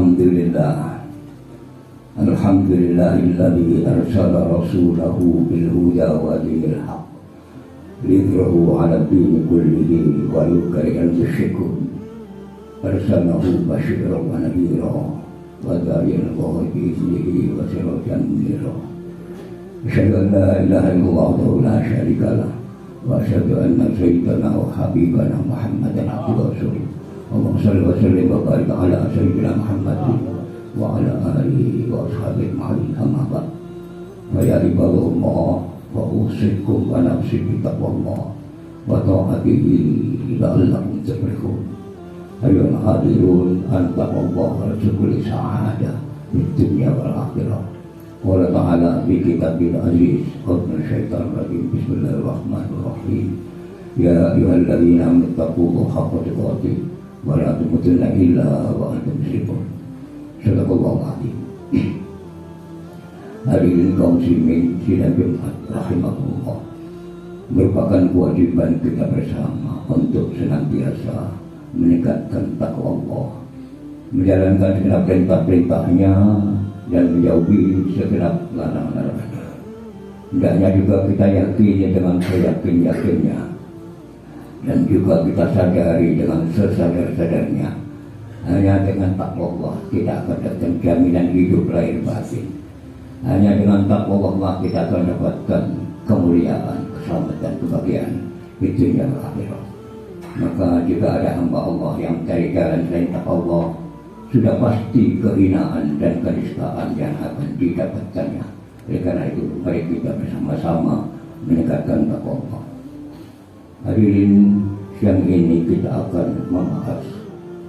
Alhamdulillah. Alhamdulillahilladzi arsala rasulahu bil huda wa dinil haq lidhrahu 'ala dini kullihi wa yukri'al musyrikun. Arsalahu basyiran wa nadhira wa da'iyan ila bi'iznihi wa sirajan munira. Asyhadu an la ilaha illallah wa la syarika lah wa asyhadu anna sayyidana wa habibana Muhammadan abduhu wa rasuluh. Allahumma shalli wa sallim wa barik ala sayyidina Muhammadin wa ala alihi wa ashabihi ma'in amma ba'd. Fa ya ibadallah wa usikum wa nafsi bi taqwallah wa ta'atihi la'allakum tuflihun. Ayyuhal hadirun antaqallahu rasulul sa'adah fid dunya wal akhirah. Qala ta'ala fi kitabil aziz qul syaitan rajim bismillahirrahmanirrahim. Ya ayyuhalladzina amanu taqullaha haqqa tuqatih wa la tamutunna illa wa antum muslimun. Sadaqallahu adzim. Hadirin kaum muslimin sidang Jumat rahimahullah, merupakan kewajiban kita bersama untuk senantiasa meningkatkan takwa Allah, menjalankan segenap perintah-perintahnya dan menjauhi segenap larangan-larangannya. Hendaknya juga kita yakini dengan seyakin-yakinnya dan juga kita sadari dengan sesadar-sadarnya. Hanya dengan takwa Allah kita akan dapatkan jaminan hidup lahir batin. Hanya dengan takwa Allah kita akan dapatkan kemuliaan, keselamatan, kebahagiaan di dunia dan akhirat. Maka jika ada hamba Allah yang mencari jalan selain takwa Allah, sudah pasti kehinaan dan kenistaan yang akan didapatkannya. Oleh karena itu, mari kita bersama-sama meningkatkan takwa Allah. Hadirin, siang ini kita akan membahas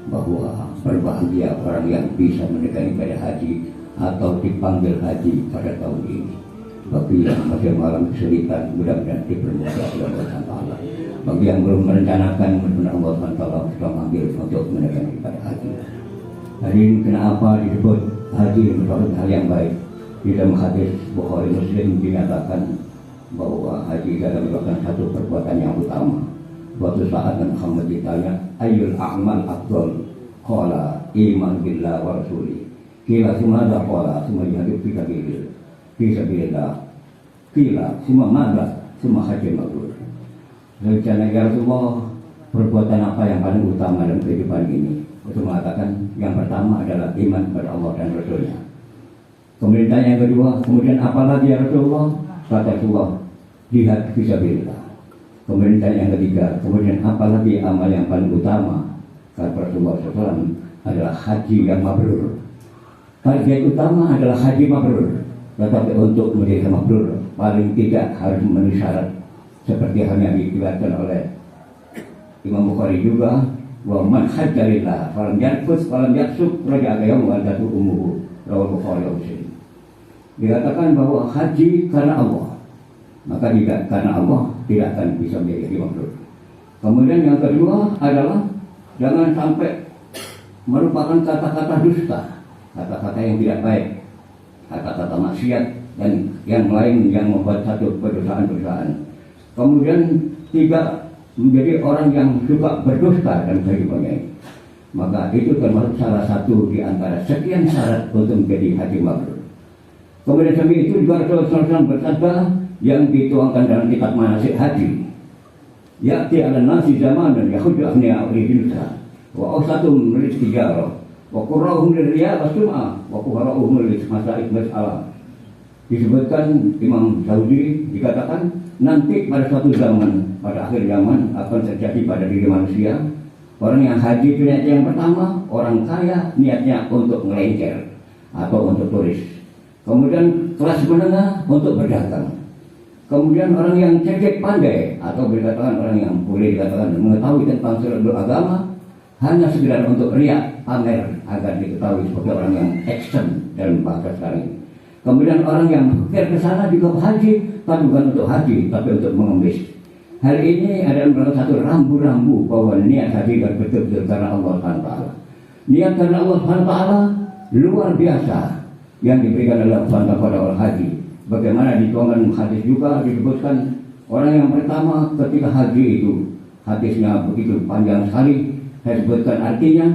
bahwa berbahagia orang yang bisa menekani pada haji atau dipanggil haji pada tahun ini. Bagi yang masih mengalami kesulitan, mudah-mudahan dipermudah oleh Allah SWT. Bagi yang belum merencanakan, mudah-mudahan Allah SWT sudah memanggil untuk menekani pada haji. Hari ini kenapa disebut haji merupakan hal yang baik? Di dalam hadis Bukhari Muslim dinyatakan bahwa haji adalah merupakan satu perbuatan yang utama. Suatu saat Muhammad ditanya, ayyul a'mal afdal? Qala iman billah wa rasuli. Qila sumada qala summa jihadu fi sabilillah. Qila summa madza summa haji mabrur. Rencana ya Rasulullah, perbuatan apa yang paling utama dalam kehidupan ini? Rasul mengatakan yang pertama adalah iman kepada Allah dan Rasulnya. Kemudian yang kedua, kemudian apa lagi ya Rasulullah? Kata Rasulullah, jihad fi sabilillah. Kemudian yang ketiga, kemudian apalagi amal yang paling utama? Kata Rasulullah SAW adalah haji yang mabrur. Target utama adalah haji mabrur. Tetapi untuk menjadi mabrur, paling tidak harus memenuhi syarat seperti hanya diriwayatkan oleh Imam Bukhari juga, wa man hajja lillah falam yarfus falam yafsuq raja'a yaum wa tatu umuhu. Rawal Bukhari Muslim. Dikatakan bahwa haji karena Allah, maka tidak karena Allah tidak akan bisa menjadi mabrur. Kemudian yang kedua adalah jangan sampai merupakan kata-kata dusta, kata-kata yang tidak baik, kata-kata maksiat dan yang lain yang membuat satu pedosaan-pedosaan. Kemudian tidak menjadi orang yang suka berdusta dan sebagainya. Maka itu termasuk salah satu di antara sekian syarat untuk menjadi haji mabrur. Kemudian sampai itu juga Rasulullah SAW bersabda yang dituangkan dalam kitab manasik haji. Ya'ti ala nasi zaman dan yahuddu aghniya al-jinsa wa awsatum lil-tijarah wa qurrahum lil-riya wa sum'ah wa qurrahum lil-masaib mas'alah. Disebutkan Imam Saudi dikatakan nanti pada suatu zaman, pada akhir zaman akan terjadi pada diri manusia orang yang haji itu niatnya yang pertama, orang kaya niatnya untuk melenceng atau untuk turis. Kemudian kelas menengah untuk berdagang. Kemudian orang yang cerdik pandai atau dikatakan orang yang boleh dikatakan mengetahui tentang seluk agama hanya sekedar untuk riak pamer agar diketahui sebagai orang yang action dalam bahasa sekarang ini. Kemudian orang yang pikir ke sana juga haji, tapi bukan untuk haji, tapi untuk mengemis. Hal ini adalah merupakan satu rambu-rambu bahwa niat haji dan betul-betul karena Allah SWT. Niat karena Allah SWT luar biasa yang diberikan oleh Allah SWT pada orang haji. Bagaimana dituangkan hadis juga disebutkan orang yang pertama ketika haji itu hadisnya begitu panjang sekali. Saya sebutkan artinya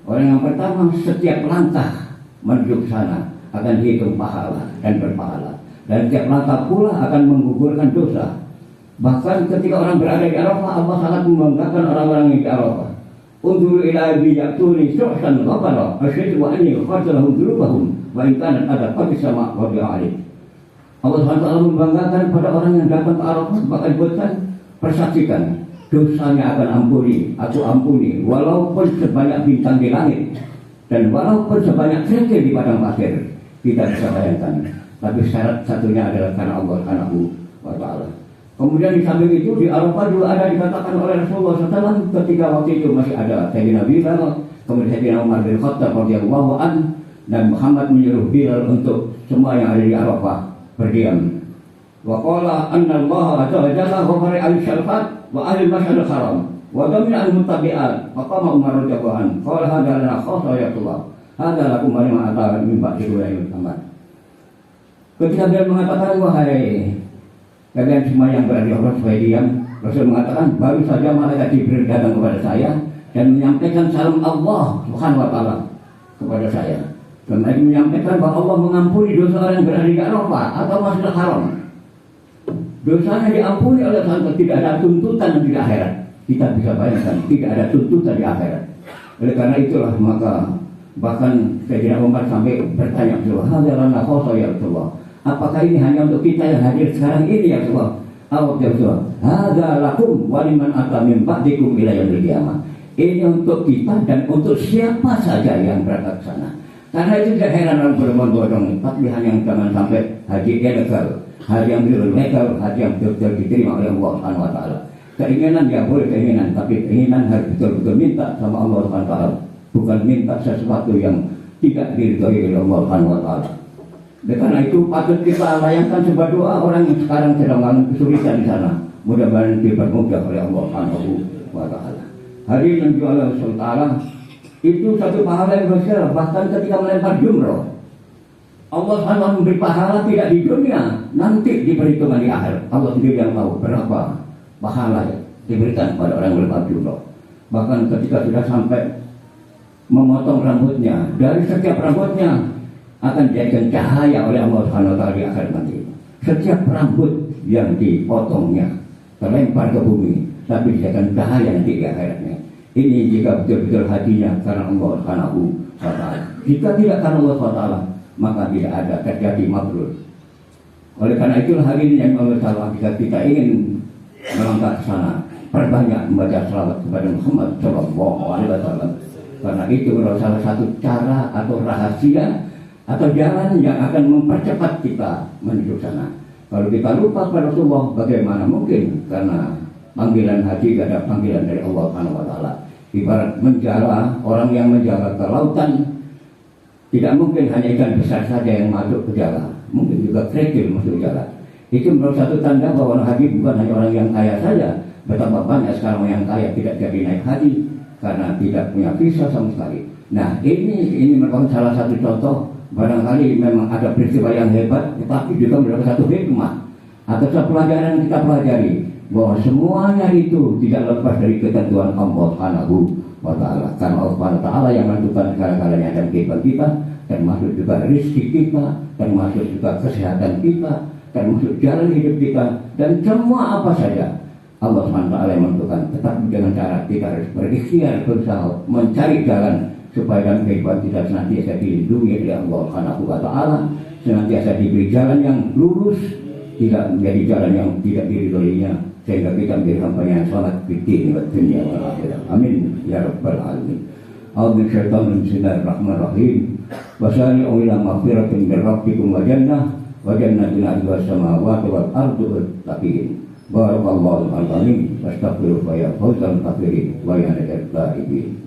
Orang yang pertama, setiap langkah menuju sana akan dihitung pahala dan berpahala. Dan setiap langkah pula akan menggugurkan dosa. Bahkan ketika orang berada di Arafah, Allah sangat membanggakan orang-orang yang di Arafah. Unzuru ila biyatuni suhsan ghafara asyhadu wa anni ghafartu dzunubahum wa in kanat ada qabis sama wa bi'alih. Allah SWT membanggakan pada orang yang datang ke Arafah, bahkan buatkan persaksikan dosanya akan aku ampuni walaupun sebanyak bintang di langit dan walaupun sebanyak kerikil di padang pasir. Kita bisa bayangkan, tapi syarat satunya adalah karena Allah Subhanahu wa ta'ala. Kemudian di samping itu di Arafah juga ada dikatakan oleh Rasulullah SAW ketika waktu itu masih ada Sayyidina Bilal, kemudian Sayyidina Umar bin Khattab radhiyallahu anhu, dan Muhammad menyuruh Bilal untuk semua yang ada di Arafah berdiam. Wa qala anna Allah azza wa jalla ghafara al-syarfat wa ahli al-mash'ar al-haram wa damina al-muttabi'at wa qama Umar radhiyallahu anhu qala hadza lana khasayatullah hadza lakum wa liman ata'a min ba'dihi ya Muhammad. Ketika dia mengatakan wahai kalian semua yang berada di Arafah supaya diam, Rasul mengatakan baru saja malaikat Jibril datang kepada saya dan menyampaikan salam Allah Subhanahu wa ta'ala kepada saya. Dan mereka menyampaikan bahwa Allah mengampuni dosa orang yang berada di Arafah atau Masjidil Haram. Dosanya diampuni oleh Allah, tidak ada tuntutan di akhirat. Kita bisa bayangkan, tidak ada tuntutan di akhirat. Oleh karena itulah maka bahkan Sayyidina Umar sampai bertanya, "Hadzalana khassa ya Rasulullah. Apakah ini hanya untuk kita yang hadir sekarang ini ya Rasulullah?" Allah jawab, "Hadza lakum wa liman ata min ba'dikum ila yaumil qiyamah." Ini untuk kita dan untuk siapa saja yang berangkat ke sana. Karena itu tidak heran orang berbondong-bondong, tapi hanya jangan sampai haji ilegal, haji yang ilegal, haji yang betul-betul diterima oleh Allah Subhanahu wa ta'ala. Keinginan ya boleh keinginan, tapi keinginan harus betul-betul minta sama Allah Subhanahu wa ta'ala, bukan minta sesuatu yang tidak diridhoi oleh Allah Subhanahu wa ta'ala. Karena itu patut kita layangkan sebuah doa orang yang sekarang sedang mengalami kesulitan di sana. Mudah-mudahan dipermudah oleh Allah Subhanahu wa ta'ala. Hari yang Allah Subhanahu wa ta'ala itu satu pahala yang besar, bahkan ketika melempar jumroh Allah SWT memberi pahala tidak di dunia, nanti di perhitungan di akhir. Allah sendiri yang tahu berapa pahala yang diberikan pada orang yang melempar jumroh. Bahkan ketika sudah sampai memotong rambutnya, dari setiap rambutnya akan dijadikan cahaya oleh Allah SWT di akhir nanti. Setiap rambut yang dipotongnya terlempar ke bumi, tapi dijadikan cahaya nanti di akhiratnya. Ini jika betul-betul hatinya karena Allah Subhanahu wa ta'ala. Jika tidak karena Allah SWT, maka tidak ada terjadi mabrur. Oleh karena itulah hari ini yang Allah SWT, jika kita ingin melangkah ke sana, perbanyak membaca salawat kepada Muhammad SAW. Karena itu adalah salah satu cara atau rahasia atau jalan yang akan mempercepat kita menuju sana. Kalau kita lupa pada Rasulullah, bagaimana mungkin? Karena panggilan haji ada panggilan dari Allah Subhanahu wa ta'ala. Ibarat menjala, orang yang menjala ke lautan, tidak mungkin hanya ikan besar saja yang masuk ke jala, mungkin juga kerikil masuk ke jala. Itu menurut satu tanda bahwa orang haji bukan hanya orang yang kaya saja. Betapa banyak sekarang yang kaya tidak jadi naik haji karena tidak punya visa sama sekali. Nah ini merupakan salah satu contoh. Barangkali memang ada peristiwa yang hebat, tetapi juga merupakan satu hikmah atau satu pelajaran yang kita pelajari, bahwa semuanya itu tidak lepas dari ketentuan Allah Subhanahu wa ta'ala. Karena Allah Subhanahu wa ta'ala yang menentukan segala-galanya dan kehidupan kita, termasuk juga rezeki kita, termasuk juga kesehatan kita, termasuk jalan hidup kita, dan semua apa saja Allah Subhanahu wa ta'ala yang menentukan. Tetapi dengan cara kita harus berikhtiar, berusaha mencari jalan supaya dalam kehidupan kita senantiasa dilindungi oleh Allah Subhanahu wa ta'ala, senantiasa diberi jalan yang lurus, tidak menjadi jalan yang tidak diridhoinya, sehingga kita menjadi hamba yang selamat di dunia wal akhirah. Amin ya rabbal alamin. A'udzu bisyaitonir bismillahirrahmanirrahim. Wasari'u ila maghfiratin min rabbikum wa jannatin 'arduha as-samawati wal ardu wattaqin. Barakallahu alazim. Astaghfirullah wa ya fawzal kafirin wa ya najat taibin.